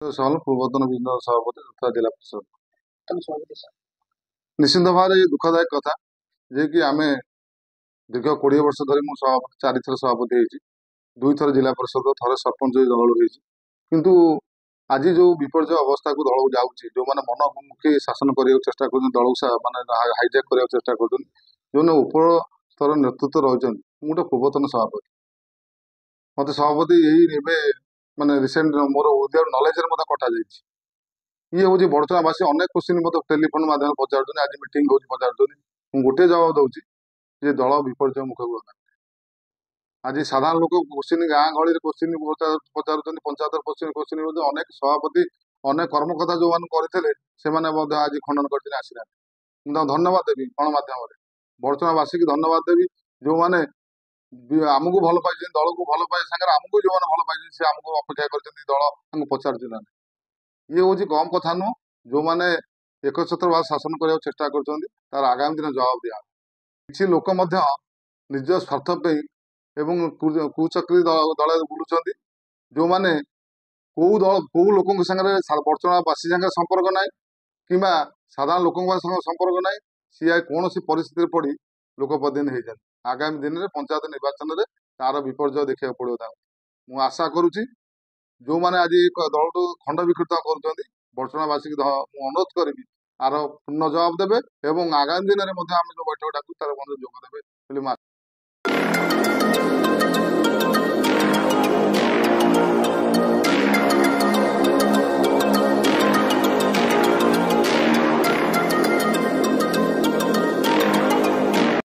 ସହଲ ପୂର୍ବତନ ବିଧାନ ସଭାପତି ତଥା ଜିଲ୍ଲା ପରିଷଦ। ତମ ସଭାପତି ସାର୍। ନିଶ୍ଚିନ୍ତ ଭାବରେ ଏ ଦୁଃଖଦାୟକ କଥା ଯେ କି ଆମେ ଦୀର୍ଘ 20 ବର୍ଷ ଧରି ମୁଁ ସଭାପତି 4 ଥର ସଭାପତି ହେଇଛି, 2 ଥର ଜିଲ୍ଲା ପରିଷଦ, ଥରେ ସରପଞ୍ଚ ଦଳରୁ ହେଇଛି। କିନ୍ତୁ ଆଜି ଯୋଉ ବିପର୍ଯ୍ୟୟ ଅବସ୍ଥାକୁ ଦଳକୁ ଯାଉଛି, ଯୋଉମାନେ ମନମୁଖୀ ଶାସନ କରିବାକୁ ଚେଷ୍ଟା କରୁଛନ୍ତି, ଦଳକୁ ମାନେ ହାଇଜାକ୍ କରିବାକୁ ଚେଷ୍ଟା କରୁଛନ୍ତି, ଯୋଉମାନେ ଉପର ସ୍ତର ନେତୃତ୍ୱ ରହିଛନ୍ତି, ମୁଁ ଗୋଟେ ପୂର୍ବତନ ସଭାପତି। ମତେ ସଭାପତି ଏଇ ଏବେ ମାନେ ରିସେଣ୍ଟ ମୋର ୱିଦାଉଟ୍ ନଲେଜରେ ମତେ କଟାଯାଇଛି। ଇଏ ହଉଛି ବଡ଼ଚଣାବାସୀ ଅନେକ କ୍ୱେଶ୍ଚିନ୍ ମତେ ଟେଲିଫୋନ ମାଧ୍ୟମରେ ପଚାରୁଛନ୍ତି, ଆଜି ମିଟିଂ ହଉଛି ପଚାରୁଛନ୍ତି। ମୁଁ ଗୋଟେ ଜବାବ ଦଉଛି ଯେ ଦଳ ବିପର୍ଯ୍ୟୟ ମୁଖକୁ ଗଲା। ଆଜି ସାଧାରଣ ଲୋକ କ୍ୱେଶ୍ଚିନ୍, ଗାଁ ଗହଳିରେ କ୍ୱେଶ୍ଚିନ୍ ପଚାରୁଛନ୍ତି, ପଞ୍ଚାୟତର କ୍ୱେଶ୍ଚିନ୍ ମଧ୍ୟ ଅନେକ ସଭାପତି, ଅନେକ କର୍ମକର୍ତ୍ତା ଯୋଉମାନେ କରିଥିଲେ ସେମାନେ ମଧ୍ୟ ଆଜି ଖଣ୍ଡନ କରିଛନ୍ତି, ଆସିନାହାନ୍ତି। ମୁଁ ତାଙ୍କୁ ଧନ୍ୟବାଦ ଦେବି ଗଣମାଧ୍ୟମରେ, ବଡ଼ଚଣାବାସୀକି ଧନ୍ୟବାଦ ଦେବି ଯୋଉମାନେ ଆମକୁ ଭଲ ପାଇଛନ୍ତି, ଦଳକୁ ଭଲ ପାଇବା ସାଙ୍ଗରେ ଆମକୁ ଯୋଉମାନେ ଭଲ ପାଇଛନ୍ତି ସେ ଆମକୁ ଅପେକ୍ଷା କରିଛନ୍ତି, ଦଳ ତାଙ୍କୁ ପଚାରୁଛି ନା। ଇଏ ହଉଛି କମ୍ କଥା ନୁହଁ। ଯୋଉମାନେ ଏକଛତ୍ର ଭାବେ ଶାସନ କରିବାକୁ ଚେଷ୍ଟା କରୁଛନ୍ତି ତାର ଆଗାମୀ ଦିନ ଜବାବ ଦିଆହବ। କିଛି ଲୋକ ମଧ୍ୟ ନିଜ ସ୍ୱାର୍ଥ ପାଇଁ ଏବଂ କୁଚକ୍ରି ଦଳରେ ବୁଲୁଛନ୍ତି, ଯୋଉମାନେ କୋଉ ଲୋକଙ୍କ ସାଙ୍ଗରେ ବଡ଼ଚଣାବାସୀ ସାଙ୍ଗରେ ସମ୍ପର୍କ ନାହିଁ କିମ୍ବା ସାଧାରଣ ଲୋକଙ୍କ ସାଙ୍ଗରେ ସମ୍ପର୍କ ନାହିଁ। ସିଏ କୌଣସି ପରିସ୍ଥିତିରେ ପଡି ଲୋକ ପଦିନ ହେଇଛନ୍ତି। ଆଗାମୀ ଦିନରେ ପଞ୍ଚାୟତ ନିର୍ବାଚନରେ ତାର ବିପର୍ଯ୍ୟୟ ଦେଖିବାକୁ ପଡିବ ତାଙ୍କୁ। ମୁଁ ଆଶା କରୁଛି ଯୋଉମାନେ ଆଜି ଦଳଠୁ ଖଣ୍ଡ ବିକୃତ କରୁଛନ୍ତି, ବଡ଼ଚଣାବାସୀକି ମୁଁ ଅନୁରୋଧ କରିବି ଆର ପୂର୍ଣ୍ଣ ଜବାବ ଦେବେ ଏବଂ ଆଗାମୀ ଦିନରେ ମଧ୍ୟ ଆମେ ଯୋଉ ବୈଠକ ଡାକୁ ତାର ମଧ୍ୟ ଯୋଗ ଦେବେ ବୋଲି ମୁଁ